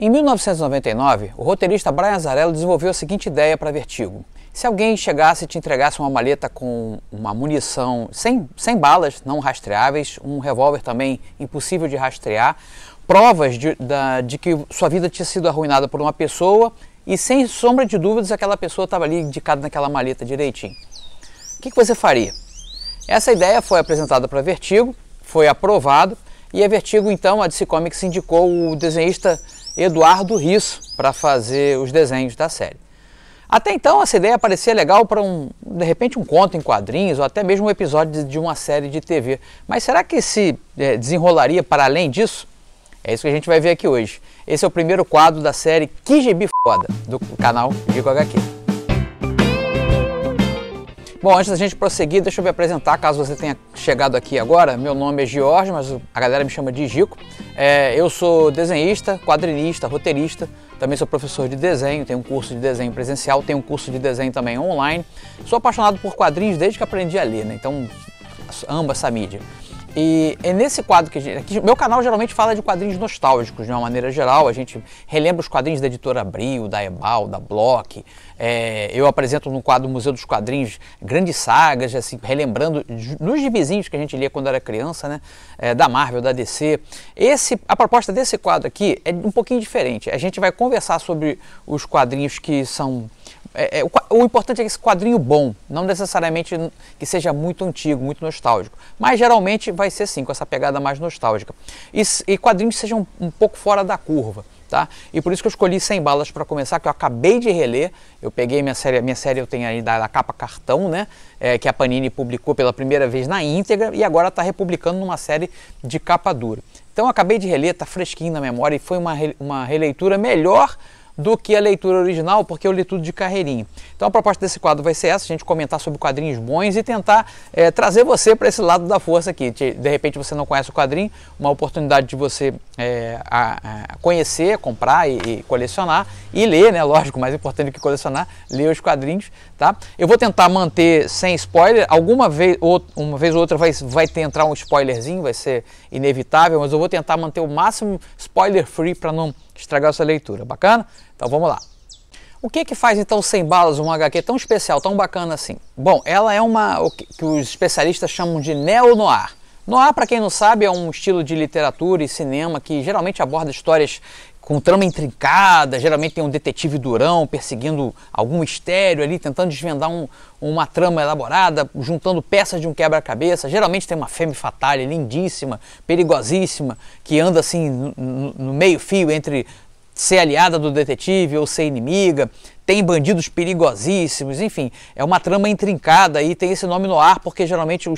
Em 1999, o roteirista Brian Azzarello desenvolveu a seguinte ideia para Vertigo. Se alguém chegasse e te entregasse uma maleta com uma munição sem balas, não rastreáveis, um revólver também impossível de rastrear, provas de que sua vida tinha sido arruinada por uma pessoa e, sem sombra de dúvidas, aquela pessoa estava ali indicada naquela maleta direitinho. O que você faria? Essa ideia foi apresentada para Vertigo, foi aprovado, e a Vertigo, então, a DC Comics indicou o desenhista Eduardo Risso para fazer os desenhos da série. Até então, essa ideia parecia legal para de repente, um conto em quadrinhos ou até mesmo um episódio de uma série de TV. Mas será que se desenrolaria para além disso? É isso que a gente vai ver aqui hoje. Esse é o primeiro quadro da série Que Gibi Foda, do canal Gico HQ. Bom, antes da gente prosseguir, deixa eu me apresentar, caso você tenha chegado aqui agora. Meu nome é Jorge, mas a galera me chama de Gico. Eu sou desenhista, quadrinista, roteirista, também sou professor de desenho, tenho um curso de desenho presencial, tenho um curso de desenho também online. Sou apaixonado por quadrinhos desde que aprendi a ler, né? Então amo essa mídia. E é nesse quadro que meu canal geralmente fala de quadrinhos nostálgicos, de uma maneira geral. A gente relembra os quadrinhos da Editora Abril, da Ebal, da Block. Eu apresento no quadro Museu dos Quadrinhos grandes sagas, assim, relembrando nos gibizinhos que a gente lia quando era criança, né? Da Marvel, da DC. A proposta desse quadro aqui é um pouquinho diferente. A gente vai conversar sobre os quadrinhos que são... O importante é esse quadrinho bom, não necessariamente que seja muito antigo, muito nostálgico, mas geralmente vai ser sim, com essa pegada mais nostálgica. E quadrinhos que sejam um pouco fora da curva, tá? E por isso que eu escolhi Sem Balas para começar, que eu acabei de reler. Eu peguei minha série eu tenho aí da capa cartão, né? Que a Panini publicou pela primeira vez na íntegra e agora está republicando numa série de capa dura. Então eu acabei de reler, está fresquinho na memória e foi uma releitura melhor do que a leitura original, porque eu li tudo de carreirinha. Então a proposta desse quadro vai ser essa, a gente comentar sobre quadrinhos bons e tentar trazer você para esse lado da força aqui. De repente você não conhece o quadrinho, uma oportunidade de você conhecer, comprar e colecionar e ler, né? Lógico, mais importante do que colecionar, ler os quadrinhos, tá? Eu vou tentar manter sem spoiler, uma vez ou outra vai ter entrar um spoilerzinho, vai ser inevitável, mas eu vou tentar manter o máximo spoiler free para não estragar a sua leitura, bacana? Então vamos lá. O que faz então Sem Balas uma HQ tão especial, tão bacana assim? Bom, ela é o que os especialistas chamam de neo-noir. Noir, para quem não sabe, é um estilo de literatura e cinema que geralmente aborda histórias com trama intrincada, geralmente tem um detetive durão perseguindo algum mistério ali, tentando desvendar uma trama elaborada, juntando peças de um quebra-cabeça. Geralmente tem uma femme fatale lindíssima, perigosíssima, que anda assim no meio fio entre ser aliada do detetive ou ser inimiga. Tem bandidos perigosíssimos, enfim, é uma trama intrincada e tem esse nome noir porque geralmente,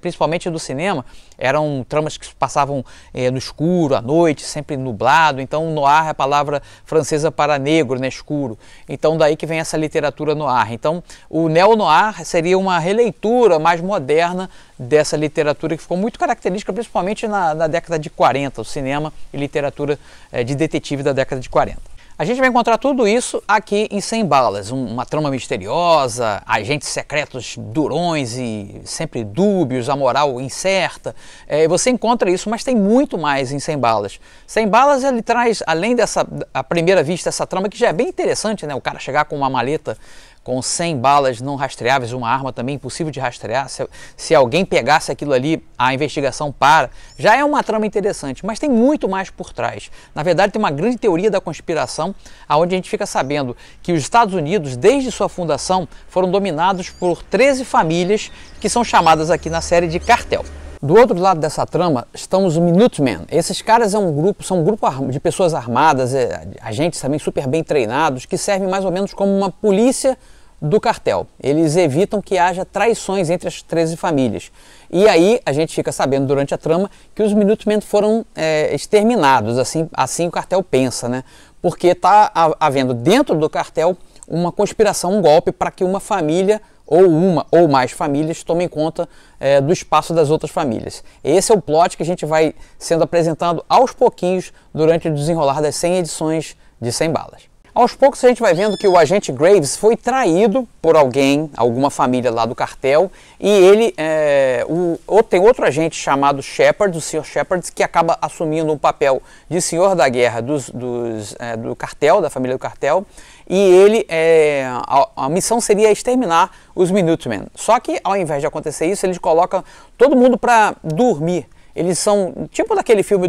principalmente do cinema, eram tramas que passavam no escuro, à noite, sempre nublado. Então noir é a palavra francesa para negro, né, escuro. Então daí que vem essa literatura noir. Então o neo-noir seria uma releitura mais moderna dessa literatura que ficou muito característica, principalmente na década de 40, o cinema e literatura de detetive da década de 40. A gente vai encontrar tudo isso aqui em Sem Balas, uma trama misteriosa, agentes secretos durões e sempre dúbios, a moral incerta. Você encontra isso, mas tem muito mais em Sem Balas. Sem Balas ele traz, além à primeira vista, essa trama que já é bem interessante, né? O cara chegar com uma maleta com 100 balas não rastreáveis, uma arma também impossível de rastrear. Se alguém pegasse aquilo ali, a investigação para. Já é uma trama interessante, mas tem muito mais por trás. Na verdade, tem uma grande teoria da conspiração, onde a gente fica sabendo que os Estados Unidos, desde sua fundação, foram dominados por 13 famílias que são chamadas aqui na série de cartel. Do outro lado dessa trama estão os Minutemen. Esses caras são um grupo de pessoas armadas, agentes também super bem treinados, que servem mais ou menos como uma polícia do cartel. Eles evitam que haja traições entre as 13 famílias. E aí a gente fica sabendo durante a trama que os Minutemen foram exterminados, assim o cartel pensa, né? Porque está havendo dentro do cartel uma conspiração, um golpe para que uma família ou uma ou mais famílias tomem conta do espaço das outras famílias. Esse é o plot que a gente vai sendo apresentado aos pouquinhos durante o desenrolar das 100 edições de Sem Balas. Aos poucos a gente vai vendo que o agente Graves foi traído por alguém, alguma família lá do cartel, e ele, tem outro agente chamado Shepard, o Sr. Shepard, que acaba assumindo um papel de senhor da guerra do cartel, da família do cartel, e ele, a missão seria exterminar os Minutemen. Só que ao invés de acontecer isso, eles colocam todo mundo para dormir. Eles são tipo daquele filme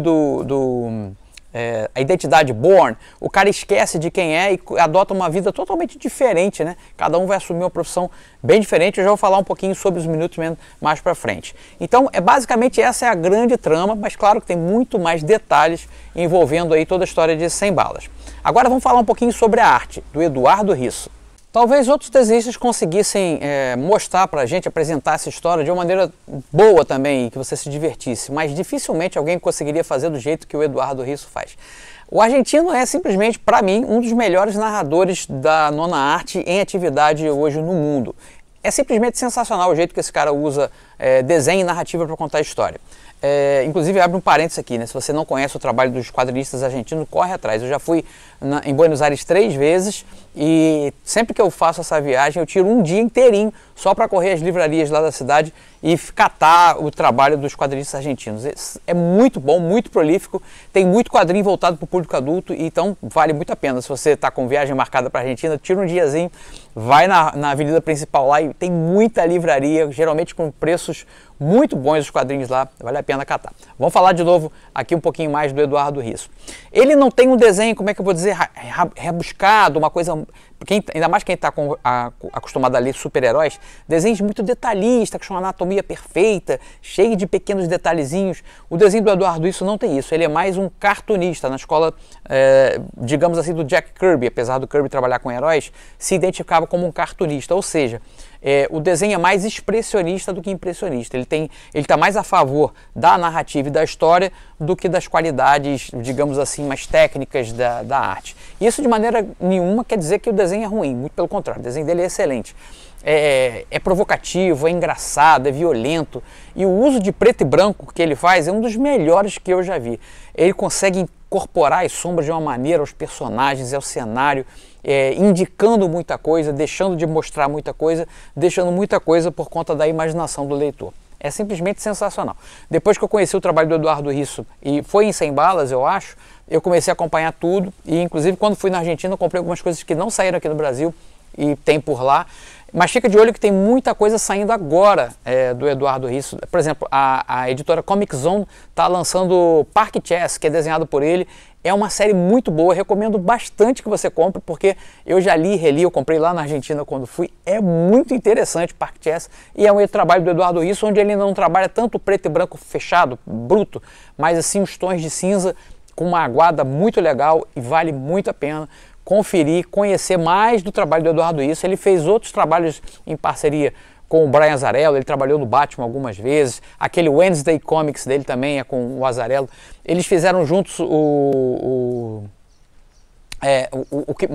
A Identidade Bourne. O cara esquece de quem é e adota uma vida totalmente diferente, né? Cada um vai assumir uma profissão bem diferente. Eu já vou falar um pouquinho sobre os Minutemen mais pra frente. Então, basicamente essa é a grande trama, mas claro que tem muito mais detalhes envolvendo aí toda a história de 100 balas. Agora vamos falar um pouquinho sobre a arte, do Eduardo Risso. Talvez outros desenhistas conseguissem mostrar pra gente, apresentar essa história de uma maneira boa também, que você se divertisse, mas dificilmente alguém conseguiria fazer do jeito que o Eduardo Risso faz. O argentino é simplesmente, para mim, um dos melhores narradores da nona arte em atividade hoje no mundo. É simplesmente sensacional o jeito que esse cara usa desenho e narrativa para contar a história. Inclusive, abre um parênteses aqui, né? Se você não conhece o trabalho dos quadrinistas argentinos, corre atrás. Eu já fui em Buenos Aires 3 vezes e sempre que eu faço essa viagem, eu tiro um dia inteirinho só para correr as livrarias lá da cidade e catar o trabalho dos quadrinistas argentinos. É muito bom, muito prolífico, tem muito quadrinho voltado para o público adulto, então vale muito a pena. Se você está com viagem marcada para a Argentina, tira um diazinho, vai na avenida principal lá e tem muita livraria, geralmente com preços muito bons os quadrinhos lá, vale a pena catar. Vamos falar de novo aqui um pouquinho mais do Eduardo Risso. Ele não tem um desenho, como é que eu vou dizer, rebuscado, uma coisa... ainda mais quem está acostumado a ler super-heróis, desenhos muito detalhistas, com uma anatomia perfeita, cheio de pequenos detalhezinhos. O desenho do Eduardo Risso não tem isso, ele é mais um cartunista, na escola, digamos assim, do Jack Kirby, apesar do Kirby trabalhar com heróis, se identificava como um cartunista, ou seja, o desenho é mais expressionista do que impressionista. Ele está mais a favor da narrativa e da história do que das qualidades, digamos assim, mais técnicas da arte. Isso de maneira nenhuma quer dizer que o desenho é ruim, muito pelo contrário, o desenho dele é excelente. É provocativo, é engraçado, é violento, e o uso de preto e branco que ele faz é um dos melhores que eu já vi. Ele consegue incorporar as sombras de uma maneira aos personagens, ao cenário, indicando muita coisa, deixando de mostrar muita coisa, deixando muita coisa por conta da imaginação do leitor. É simplesmente sensacional. Depois que eu conheci o trabalho do Eduardo Risso, e foi em 100 balas, eu acho, eu comecei a acompanhar tudo, e inclusive quando fui na Argentina eu comprei algumas coisas que não saíram aqui no Brasil, e tem por lá. Mas fica de olho que tem muita coisa saindo agora do Eduardo Risso. Por exemplo, a editora Comic Zone está lançando Park Chess, que é desenhado por ele. É uma série muito boa, recomendo bastante que você compre, porque eu já li e reli, eu comprei lá na Argentina quando fui. É muito interessante Park Chess, e é um trabalho do Eduardo Risso, onde ele não trabalha tanto preto e branco fechado, bruto, mas assim os tons de cinza, com uma aguada muito legal, e vale muito a pena conferir, conhecer mais do trabalho do Eduardo Risso. Ele fez outros trabalhos em parceria com o Brian Azzarello, ele trabalhou no Batman algumas vezes, aquele Wednesday Comics dele também é com o Azzarello. Eles fizeram juntos o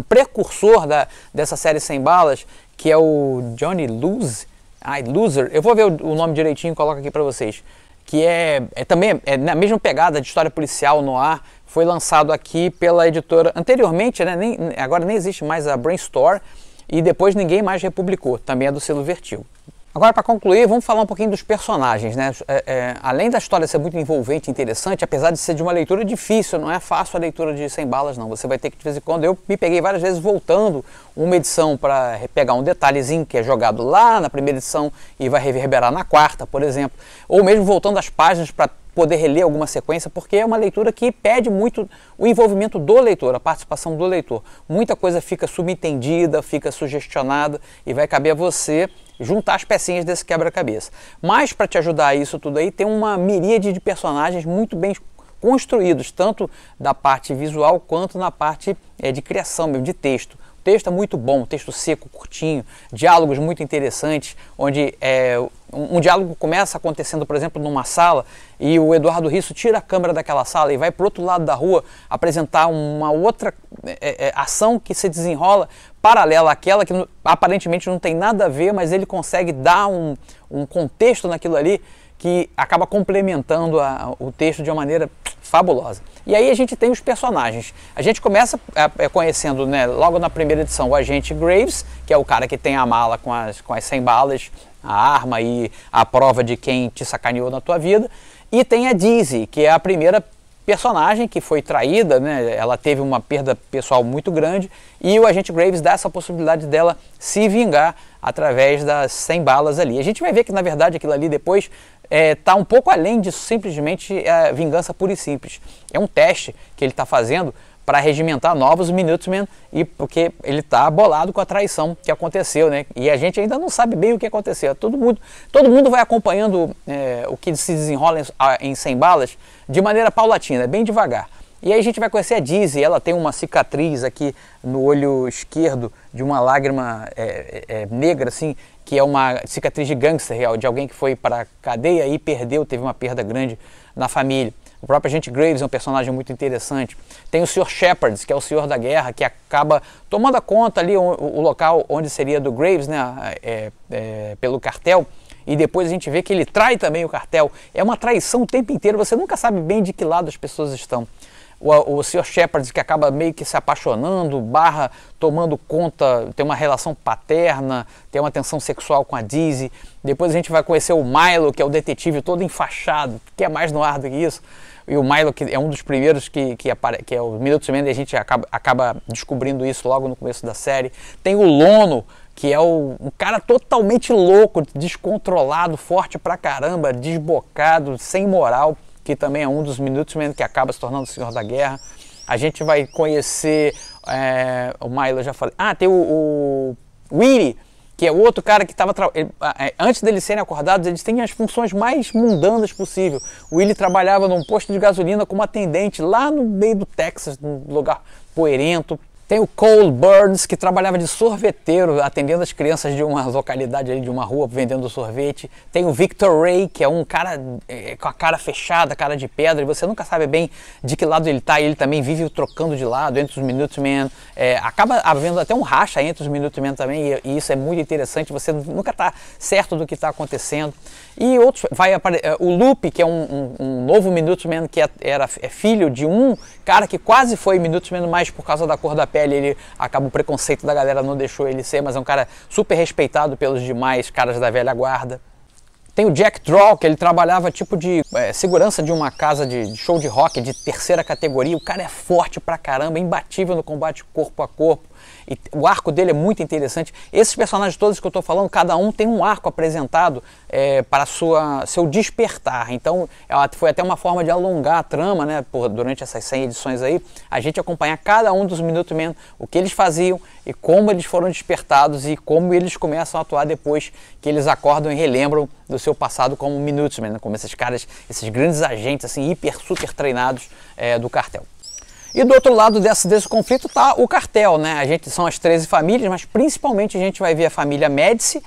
precursor dessa série 100 balas, que é o Johnny Loser, eu vou ver o nome direitinho e coloco aqui para vocês, que também na mesma pegada de história policial no ar. Foi lançado aqui pela editora anteriormente, né, agora nem existe mais a Brainstorm, e depois ninguém mais republicou, também é do selo Vertigo. Agora, para concluir, vamos falar um pouquinho dos personagens, né? Além da história ser muito envolvente e interessante, apesar de ser de uma leitura difícil, não é fácil a leitura de 100 balas, não. Você vai ter que, de vez em quando, eu me peguei várias vezes voltando uma edição para pegar um detalhezinho que é jogado lá na primeira edição e vai reverberar na quarta, por exemplo, ou mesmo voltando as páginas para poder reler alguma sequência, porque é uma leitura que pede muito o envolvimento do leitor, a participação do leitor. Muita coisa fica subentendida, fica sugestionada, e vai caber a você juntar as pecinhas desse quebra-cabeça. Mas para te ajudar a isso tudo aí, tem uma miríade de personagens muito bem construídos, tanto da parte visual quanto na parte de criação mesmo, de texto. O texto é muito bom, texto seco, curtinho, diálogos muito interessantes, onde um diálogo começa acontecendo, por exemplo, numa sala, e o Eduardo Risso tira a câmera daquela sala e vai para o outro lado da rua apresentar uma outra ação que se desenrola paralela àquela, que aparentemente não tem nada a ver, mas ele consegue dar um contexto naquilo ali que acaba complementando o texto de uma maneira fabulosa. E aí a gente tem os personagens. A gente começa conhecendo, né, logo na primeira edição, o agente Graves, que é o cara que tem a mala com as 100 balas, a arma e a prova de quem te sacaneou na tua vida. E tem a Dizzy, que é a primeira personagem que foi traída, né? Ela teve uma perda pessoal muito grande e o agente Graves dá essa possibilidade dela se vingar através das 100 balas ali. A gente vai ver que na verdade aquilo ali depois está um pouco além de simplesmente vingança pura e simples. É um teste que ele está fazendo para regimentar novos Minutemen, e porque ele está bolado com a traição que aconteceu, né? E a gente ainda não sabe bem o que aconteceu. Todo mundo vai acompanhando o que se desenrola em 100 balas de maneira paulatina, bem devagar. E aí a gente vai conhecer a Dizzy. Ela tem uma cicatriz aqui no olho esquerdo de uma lágrima negra, assim, que é uma cicatriz de gangster, de alguém que foi para a cadeia e teve uma perda grande na família. O próprio agente Graves é um personagem muito interessante. Tem o Sr. Shepard, que é o senhor da guerra, que acaba tomando conta ali o local onde seria do Graves, né, pelo cartel. E depois a gente vê que ele trai também o cartel. É uma traição o tempo inteiro, você nunca sabe bem de que lado as pessoas estão. O Sr. Shepard, que acaba meio que se apaixonando, tomando conta, tem uma relação paterna, tem uma tensão sexual com a Dizzy. Depois a gente vai conhecer o Milo, que é o detetive todo enfaixado, que é mais no ar do que isso. E o Milo, que é um dos primeiros que é o Minutemen, e a gente acaba descobrindo isso logo no começo da série. Tem o Lono, que é um cara totalmente louco, descontrolado, forte pra caramba, desbocado, sem moral, que também é um dos Minutemen que acaba se tornando o Senhor da Guerra. A gente vai conhecer o Milo, eu já falei. Tem o Willy, que é outro cara que estava... Antes deles serem acordados, eles têm as funções mais mundanas possível. O Willy trabalhava num posto de gasolina como atendente lá no meio do Texas, num lugar poeirento. Tem o Cole Burns, que trabalhava de sorveteiro, atendendo as crianças de uma localidade ali, de uma rua, vendendo sorvete. Tem o Victor Ray, que é um cara com a cara fechada, cara de pedra, e você nunca sabe bem de que lado ele está. Ele também vive trocando de lado entre os Minutemen. Acaba havendo até um racha entre os Minutemen também, e isso é muito interessante. Você nunca está certo do que está acontecendo. E outros, o Loop, que é um novo Minutemen, que é filho de um cara que quase foi Minutemen, mas por causa da cor da pele, ele acaba o preconceito da galera, não deixou ele ser, mas é um cara super respeitado pelos demais caras da velha guarda. Tem o Jack Draw, que ele trabalhava tipo de segurança de uma casa de show de rock de terceira categoria. O cara é forte pra caramba, imbatível no combate corpo a corpo. E o arco dele é muito interessante. Esses personagens todos que eu estou falando, cada um tem um arco apresentado para seu despertar. Então, foi até uma forma de alongar a trama, né? Durante essas 100 edições aí, a gente acompanhar cada um dos Minutemen, o que eles faziam e como eles foram despertados e como eles começam a atuar depois que eles acordam e relembram do seu passado como Minutemen, né? Como esses caras, esses grandes agentes assim, super treinados do cartel. E do outro lado desse conflito está o cartel, né? São as 13 famílias, mas principalmente a gente vai ver a família Médici,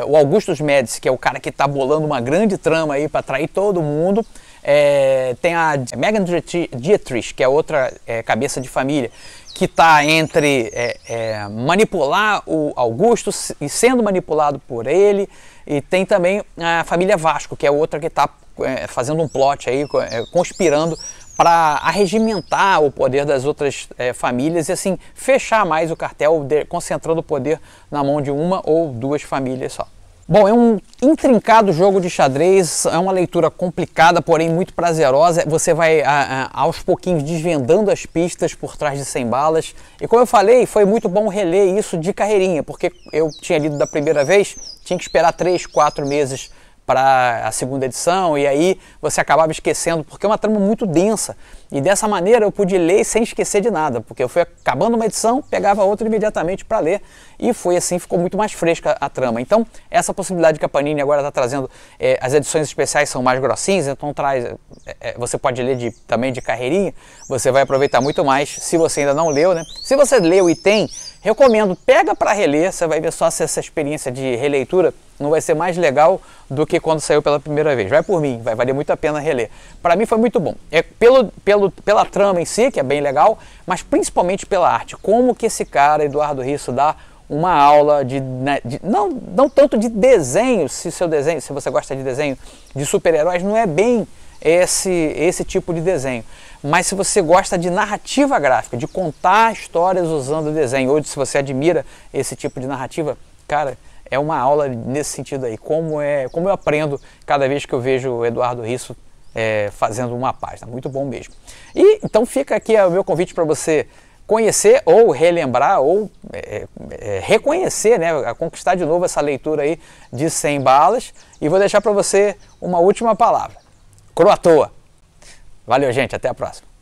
o Augustus Médici, que é o cara que está bolando uma grande trama aí para atrair todo mundo. Tem a Megan Dietrich, que é outra cabeça de família, que está entre manipular o Augusto e sendo manipulado por ele. E tem também a família Vasco, que é outra que está fazendo um plot aí, conspirando para arregimentar o poder das outras famílias e assim fechar mais o cartel, concentrando o poder na mão de uma ou duas famílias só. Bom, é um intrincado jogo de xadrez, é uma leitura complicada, porém muito prazerosa. Você vai aos pouquinhos desvendando as pistas por trás de 100 balas. E como eu falei, foi muito bom reler isso de carreirinha, porque eu tinha lido da primeira vez, tinha que esperar 3, 4 meses para a segunda edição, e aí você acabava esquecendo, porque é uma trama muito densa. E dessa maneira eu pude ler sem esquecer de nada, porque eu fui acabando uma edição, pegava outra imediatamente para ler, e foi assim, ficou muito mais fresca a trama. Então, essa possibilidade que a Panini agora está trazendo, as edições especiais são mais grossinhas, então você pode ler também de carreirinha, você vai aproveitar muito mais, se você ainda não leu, né? Se você leu e tem, recomendo, pega para reler, você vai ver só se essa experiência de releitura não vai ser mais legal do que quando saiu pela primeira vez. Vai por mim, vai valer muito a pena reler. Para mim foi muito bom. Pela trama em si, que é bem legal, mas principalmente pela arte. Como que esse cara, Eduardo Risso, dá uma aula não tanto de desenho, se você gosta de desenho de super-heróis, não é bem esse tipo de desenho. Mas se você gosta de narrativa gráfica, de contar histórias usando desenho, ou se você admira esse tipo de narrativa, cara, é uma aula nesse sentido aí. Como eu aprendo cada vez que eu vejo o Eduardo Risso fazendo uma página. Muito bom mesmo. E então fica aqui o meu convite para você conhecer ou relembrar ou reconhecer, né, conquistar de novo essa leitura aí de 100 balas. E vou deixar para você uma última palavra. Croatoa. Valeu, gente. Até a próxima.